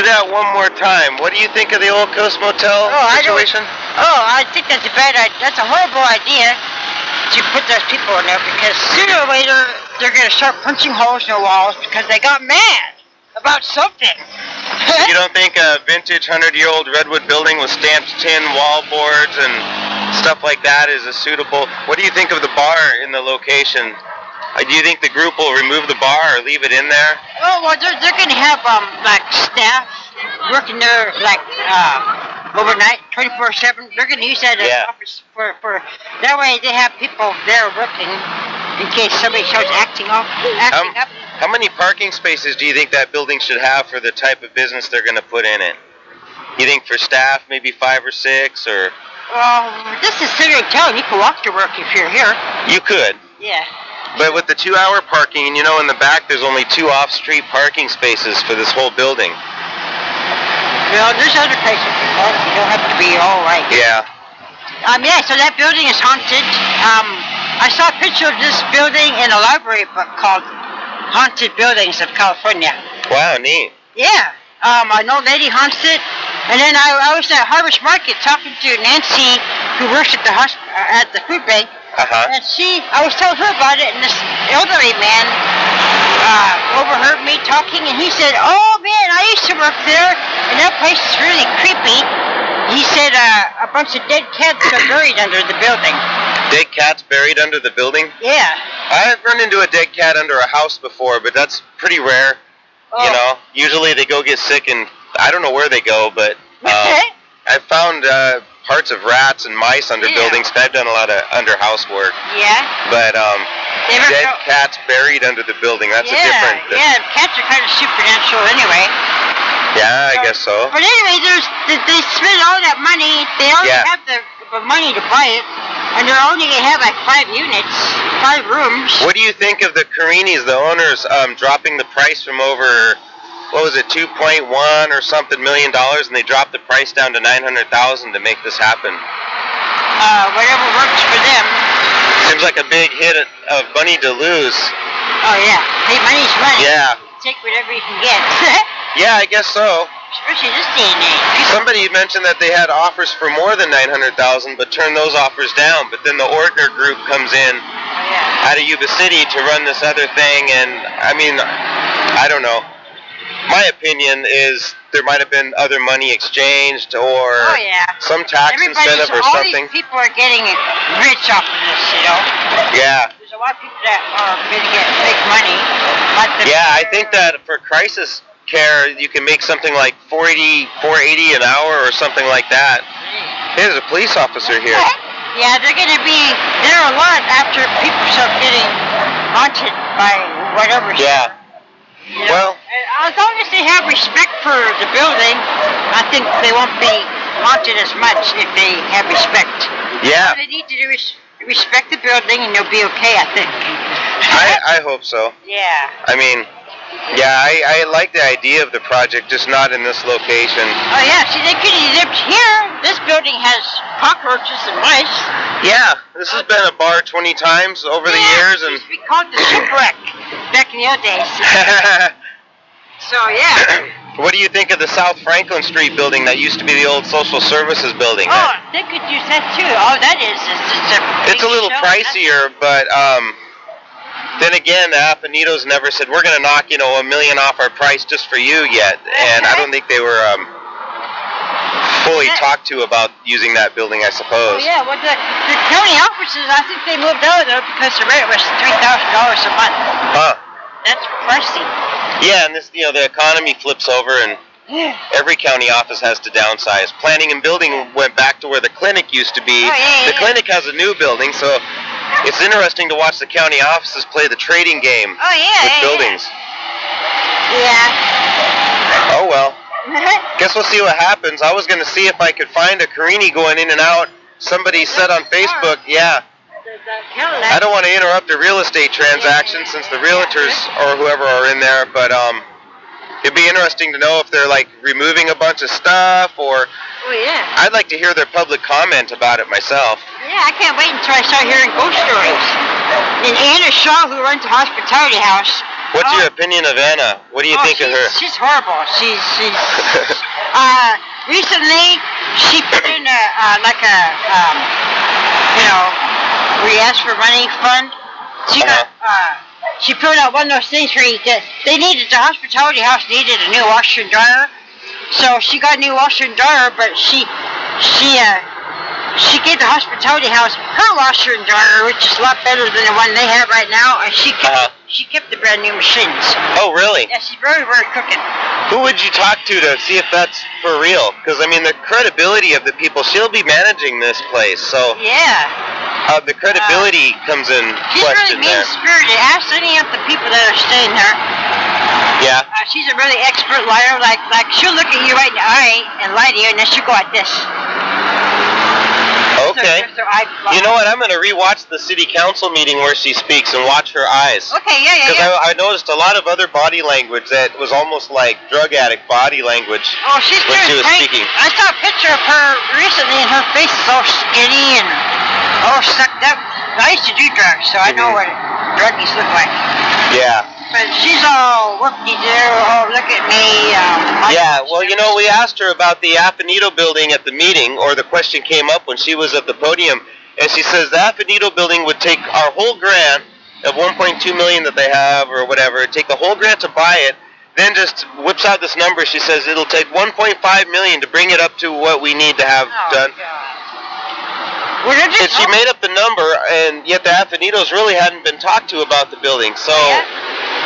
that one more time. What do you think of the Old Coast Motel situation? I think that's a bad idea. That's a horrible idea to put those people in there because sooner or later they're going to start punching holes in the walls because they got mad about something. You don't think a vintage 100-year-old redwood building with stamped tin wall boards and stuff like that is a suitable... What do you think of the bar in the location? Do you think the group will remove the bar or leave it in there? Oh, well, they're going to have, like, staff working there, like, overnight, 24/7. They're going to use that as an office for... That way they have people there working in case somebody starts acting up. How many parking spaces do you think that building should have for the type of business they're going to put in it? You think for staff, maybe 5 or 6, or... Well, this is city of town. You can walk to work if you're here. You could. Yeah. But with the 2-hour parking, and you know in the back there's only 2 off-street parking spaces for this whole building. Well, there's other places to park. You don't have to be all right. Yeah. Yeah, so that building is haunted. I saw a picture of this building in a library book called Haunted Buildings of California. Wow, neat. Yeah. An old lady haunts it. And then I was at Harvest Market talking to Nancy, who works at the food bank. Uh-huh. And I was telling her about it, and this elderly man overheard me talking, and he said, "Oh man, I used to work there, and that place is really creepy." He said a bunch of dead cats are buried under the building. Dead cats buried under the building? Yeah. I've run into a dead cat under a house before, but that's pretty rare. Oh. You know, usually they go get sick, and I don't know where they go, but I've found parts of rats and mice under buildings. I've done a lot of under house work. Yeah. But dead cats buried under the building, that's a different... Yeah, cats are kind of supernatural anyway. Yeah, I guess so. But anyway, they spend all that money. They already have the money to buy it, and they're only going to have like 5 units, 5 rooms. What do you think of the Carinis, the owners, dropping the price from over... What was it, 2.1 or something million dollars, and they dropped the price down to $900,000 to make this happen? Whatever works for them. Seems like a big hit of money to lose. Oh yeah, hey, money's money. Yeah. Take whatever you can get. Yeah, I guess so. Especially this day and age. Somebody mentioned that they had offers for more than $900,000, but turned those offers down. But then the Ortner Group comes in out of Yuba City to run this other thing, and I mean, I don't know. My opinion is there might have been other money exchanged or some tax incentive or something. All these people are getting rich off of this, you know. Yeah. There's a lot of people that are going to get big money. I think that for crisis care, you can make something like $480 an hour or something like that. Hey, there's a police officer here. Yeah, they're going to be there a lot after people start getting haunted by whatever. Yeah. You know, well, as long as they have respect for the building, I think they won't be haunted as much if they have respect. Yeah. So they need to respect the building, and they'll be okay, I think. I hope so. Yeah. I mean, I like the idea of the project, just not in this location. Oh yeah, see, they could have lived here. This building has cockroaches and mice. Yeah, this has been a bar 20 times over the years, and it used to be called the Shipwreck back in the old days. So yeah. What do you think of the South Franklin Street building that used to be the old social services building? Oh, they could use that too. All that is just it's a little pricier, but then again, the Apanitos never said we're going to knock $1 million off our price just for you yet, and I don't think they were fully talked to about using that building, I suppose. Oh yeah, well the county offices, I think they moved out of there because the rent was $3,000 a month. Huh. That's pricey. Yeah, and this, the economy flips over, and every county office has to downsize. Planning and building went back to where the clinic used to be. The clinic has a new building, so it's interesting to watch the county offices play the trading game with buildings. Yeah. Oh well. Guess we'll see what happens. I was going to see if I could find a Carini going in and out. Somebody said on Facebook, I don't want to interrupt a real estate transaction since the realtors or whoever are in there, but it'd be interesting to know if they're like removing a bunch of stuff or... Oh yeah. I'd like to hear their public comment about it myself. Yeah, I can't wait until I start hearing ghost stories. And Anna Shaw, who runs the hospitality house, What's your opinion of Anna? What do you think of her? She's horrible. She's recently she put in where you ask for money fund. She got she put out one of those things where the hospitality house needed a new washer and dryer. So she got a new washer and dryer, but she gave the hospitality house her washer and dryer, which is a lot better than the one they have right now, and she kept the brand new machines. Oh, really? Yeah, she's very, very crooked. Who would you talk to see if that's for real? Because, I mean, the credibility of the people, she'll be managing this place, so... Yeah. The credibility comes in she's question really there. She's really mean-spirited. Ask any of the people that are staying there. Yeah. She's a really expert liar. Like she'll look at you right in the eye and lie to you, and then she'll go like this. Okay. You know what? I'm going to rewatch the city council meeting where she speaks and watch her eyes. Okay, yeah. Because I noticed a lot of other body language that was almost like drug addict body language when she was speaking. I saw a picture of her recently, and her face is all skinny and all sucked up. I used to do drugs, so I know what druggies look like. Yeah. But she's all whoop-de-doo, oh, look at me. Yeah, well, you know, we asked her about the Afanito building at the meeting, or the question came up when she was at the podium, and she says the Afanito building would take our whole grant of $1.2 million that they have, or whatever, take the whole grant to buy it, then just whips out this number. She says it'll take $1.5 million to bring it up to what we need to have done. God. And she made up the number, and yet the Afanitos really hadn't been talked to about the building, so...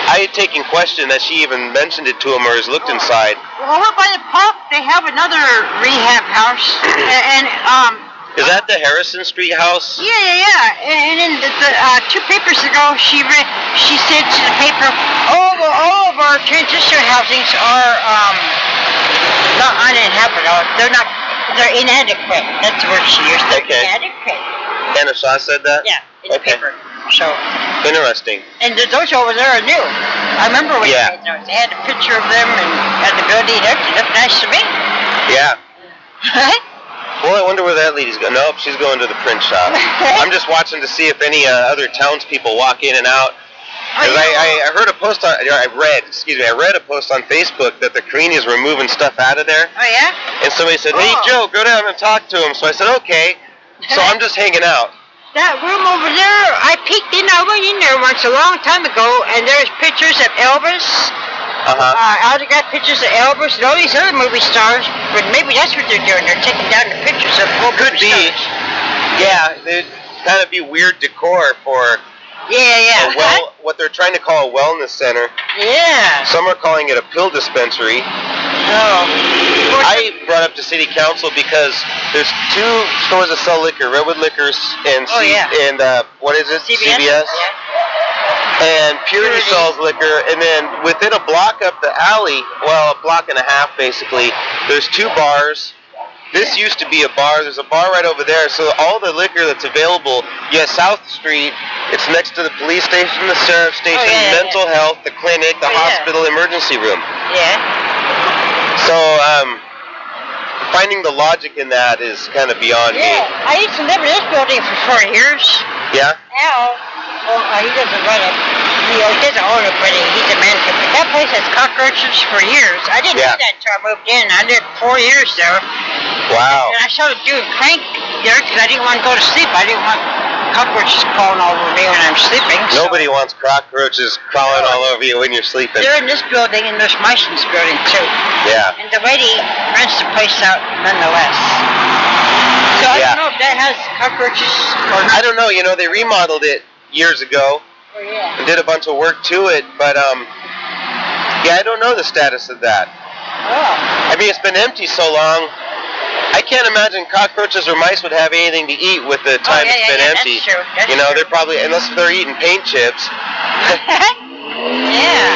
I had taken question that she even mentioned it to him or has looked inside. Well, over by the park, they have another rehab house, and Is that the Harrison Street house? Yeah. And then two papers ago, she said to the paper, all of our transition housings are not uninhabitable. They're inadequate. That's the word she used. They're inadequate. Anna Shaw said that? Yeah, in the paper. So interesting. And those over there are new. I remember when they made those. They had a picture of them and at the building. It looked nice to me. Yeah. Well, I wonder where that lady's going. Nope, she's going to the print shop. I'm just watching to see if any other townspeople walk in and out. Because I heard a post on, I read a post on Facebook that the Karenias were moving stuff out of there. Oh, yeah? And somebody said, hey, Joe, go down and talk to him. So I said, okay. So I'm just hanging out. That room over there, I peeked in. I went in there once a long time ago, and there's pictures of Elvis. Autograph pictures of Elvis and all these other movie stars. But maybe that's what they're doing. They're taking down the pictures of old movie stars. Yeah, it'd kind of be weird decor for... Yeah. What they're trying to call a wellness center. Yeah. Some are calling it a pill dispensary. Oh. I brought up to city council because there's two stores that sell liquor, Redwood Liquors and what is it? CVS. Yeah. And Purity sells liquor, and then within a block up the alley, well, a block and a half basically, there's two bars. This used to be a bar. There's a bar right over there. So all the liquor that's available, South Street, it's next to the police station, the sheriff's station, mental health, the clinic, the hospital, emergency room. Yeah. So finding the logic in that is kind of beyond me. I used to live in this building for 4 years. Yeah? Al, he doesn't run it. He doesn't own it, but he's a manager. But that place has cockroaches for years. I didn't know that until I moved in. I lived 4 years there. Wow. And I started doing crank there because I didn't want to go to sleep. I didn't want cockroaches crawling all over me when I'm sleeping. Nobody wants cockroaches crawling all over you when you're sleeping. They're in this building, and there's mice in this building, too. Yeah. And the lady rents the place out nonetheless. So I don't know if that has cockroaches or not. I don't know. They remodeled it years ago. Oh, yeah. And did a bunch of work to it, but I don't know the status of that. Oh. I mean, it's been empty so long. I can't imagine cockroaches or mice would have anything to eat with the time it's been empty. That's true. That's true. They're probably, unless they're eating paint chips. Yeah.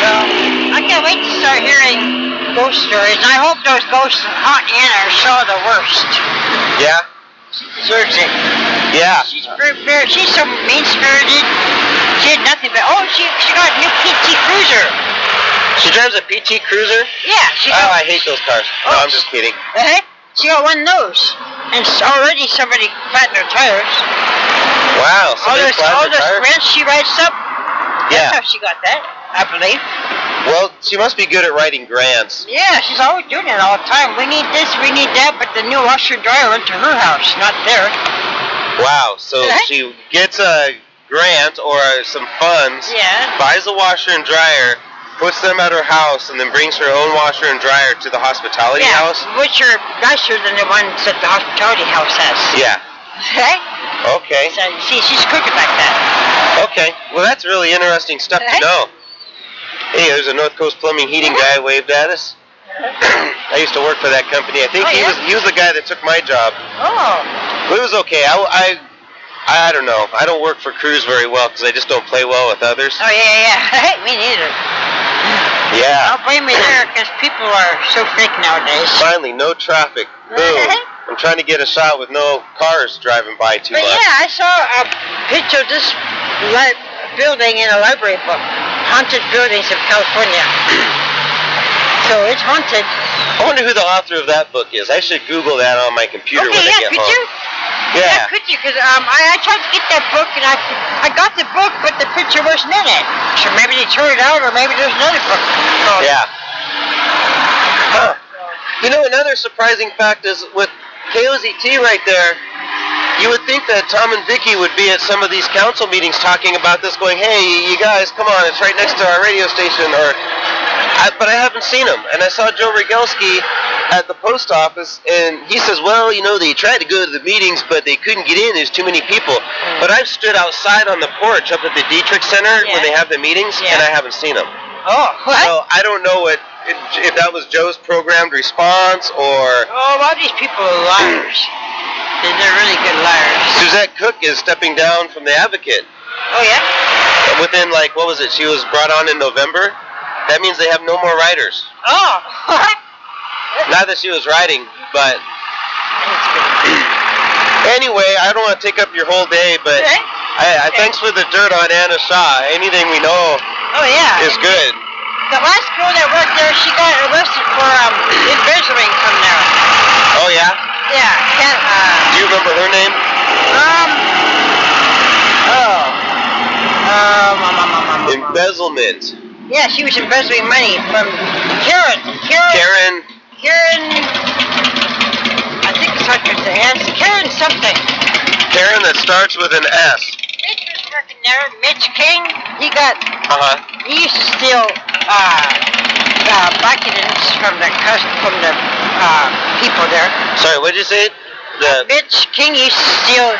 Well, I can't wait to start hearing ghost stories. And I hope those ghosts haunt Anna are so the worst. Yeah? She deserves it. Yeah. She's she's so mean-spirited. She had nothing but, she got a new PT Cruiser. She drives a PT Cruiser? Yeah. I hate those cars. No, I'm just kidding. She got one of those. And already somebody flattened her tires. Wow. All those rents she writes up. That's how she got that, I believe. Well, she must be good at writing grants. Yeah, she's always doing it all the time. We need this, we need that, but the new washer and dryer went to her house, not there. Wow, so she gets a grant or some funds, buys a washer and dryer, puts them at her house, and then brings her own washer and dryer to the hospitality house? Which are nicer than the ones that the hospitality house has. Yeah. Okay. So, see, she's crooked like that. Okay. Well, that's really interesting stuff to know. Hey, there's a North Coast Plumbing Heating guy waved at us. I used to work for that company. I think he was the guy that took my job. Oh. But it was okay. I don't know. I don't work for crews very well because I just don't play well with others. Oh, yeah. Me neither. Yeah. I'll blame me there because people are so fake nowadays. Finally, no traffic. Boom. I'm trying to get a shot with no cars driving by too much. Yeah, I saw a picture of this building in a library book. Haunted Buildings of California. So it's haunted. I wonder who the author of that book is. I should Google that on my computer when I get home. You? Yeah, could you? Because I tried to get that book, and I got the book, but the picture wasn't in it. So maybe they tore it out, or maybe there's another book. Yeah. Huh. You know, another surprising fact is with KOZT right there, you would think that Tom and Vicky would be at some of these council meetings talking about this, going, hey, you guys, come on, it's right next to our radio station, but I haven't seen them. And I saw Joe Rogelski at the post office, and he says, well, you know, they tried to go to the meetings, but they couldn't get in. There's too many people. But I've stood outside on the porch up at the Dietrich Center when they have the meetings, and I haven't seen them. Oh, what? So I don't know if that was Joe's programmed response or... Oh, a lot of these people are liars. They're really good liars. Suzette Cook is stepping down from the Advocate. Oh, yeah? Within, like, what was it? She was brought on in November. That means they have no more writers. Oh, what? Not that she was writing, but... Anyway, I don't want to take up your whole day, but thanks for the dirt on Anna Shaw. Anything we know is good. The last girl that worked there, she got arrested for embezzling from there. Oh, yeah? Yeah. Do you remember her name? Embezzlement. Yeah, she was embezzling money from Karen. I think it starts with an S. Karen something. Karen that starts with an S. Mitch was working there. Mitch King. He used to steal Vicodins from the people there. Sorry, what did you say? Mitch King used to steal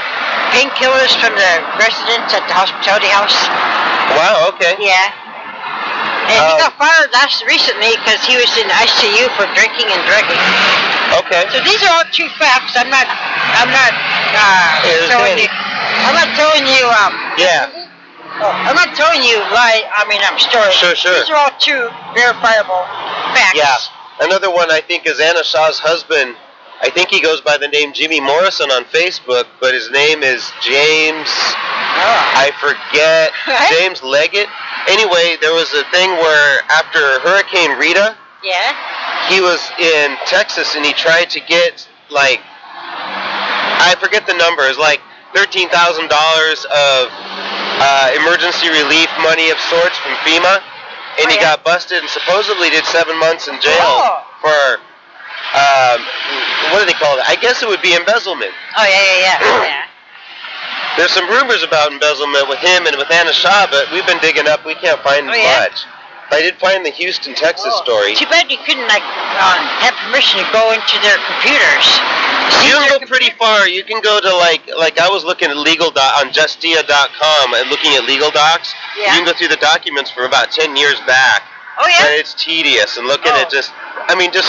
painkillers from the residents at the hospitality house. Wow, okay. Yeah. And he got fired recently because he was in ICU for drinking and drugging. Okay. So these are all true facts. I'm not telling you stories. Sure. These are all true, verifiable facts. Yeah. Another one I think is Anna Shaw's husband. I think he goes by the name Jimmy Morrison on Facebook, but his name is James. I forget. James Leggett. Anyway, there was a thing where after Hurricane Rita, he was in Texas and he tried to get I forget the number. It was like $13,000 of emergency relief money of sorts from FEMA, and he got busted and supposedly did 7 months in jail for what do they call it? I guess it would be embezzlement. Oh yeah. There's some rumors about embezzlement with him and with Anna Shaw, but we've been digging up. We can't find much. I did find the Houston, Texas story. Too bad you couldn't have permission to go into their computers. You can go pretty far. You can go to like I was looking at on Justia.com and looking at legal docs. You can go through the documents from about 10 years back. Oh yeah. And it's tedious and looking at just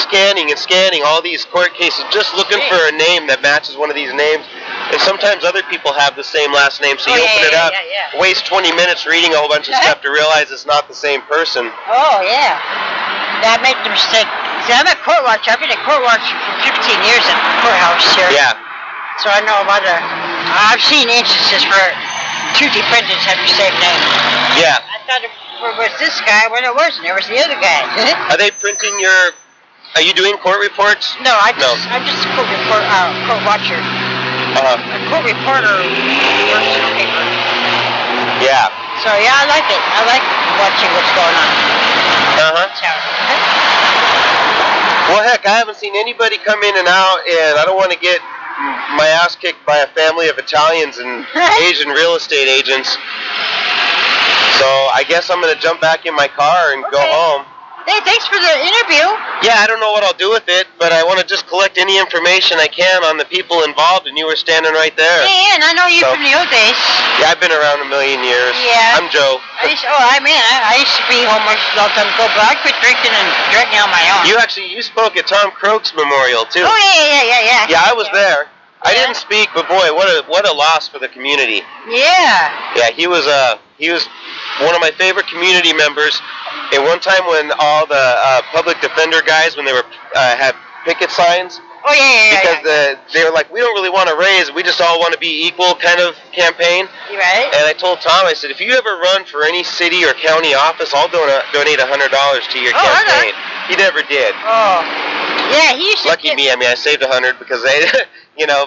scanning all these court cases, just looking for a name that matches one of these names. And sometimes other people have the same last name, so you open it up, waste 20 minutes reading a whole bunch of stuff to realize it's not the same person. Oh, yeah. I made the mistake. See, I'm a court watcher. I've been a court watcher for 15 years at the courthouse here. Yeah. So I know about I've seen instances where two defendants have the same name. Yeah. I thought it was this guy when it wasn't. It was the other guy. Are they printing are you doing court reports? No, I'm just a court watcher. A court reporter works in the paper. Yeah. So yeah, I like it. I like watching what's going on. Well, heck, I haven't seen anybody come in and out, and I don't want to get my ass kicked by a family of Italians and Asian real estate agents. So I guess I'm going to jump back in my car and go home. Hey, thanks for the interview. Yeah, I don't know what I'll do with it, but I want to just collect any information I can on the people involved, and you were standing right there. Hey, and I know you from the old days. Yeah, I've been around a million years. Yeah. I'm Joe. I used to be homeless a long time ago, but I quit drinking and drinking on my own. You spoke at Tom Croak's memorial, too. Oh, yeah. Yeah, I was there. I didn't speak, but boy, what a loss for the community. Yeah. Yeah, he was one of my favorite community members. And one time when all the public defender guys, when they were had picket signs, because they were like, we don't really want to raise, we just all want to be equal kind of campaign. Right. And I told Tom, I said, if you ever run for any city or county office, I'll donate $100 to your campaign. He never did. Oh. Yeah, he used to. Lucky me. I mean, I saved 100 because they,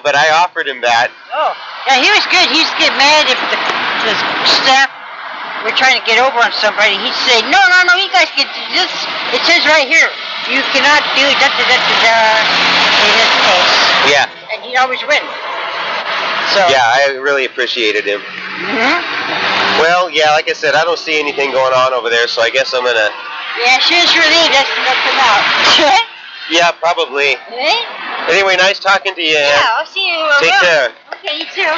but I offered him that. Oh. Yeah, he was good. He used to get mad if the staff were trying to get over on somebody. He'd say, no, you guys get this. It says right here, you cannot do da-da-da-da-da in this case. Yeah. And he'd always win. So. Yeah, I really appreciated him. Mm-hmm. Well, yeah, like I said, I don't see anything going on over there, so I guess I'm going to... Yeah, sure that's going to come out. Yeah, probably. Eh? Anyway, nice talking to you. Yeah, I'll see you around. Take care. Okay, you too.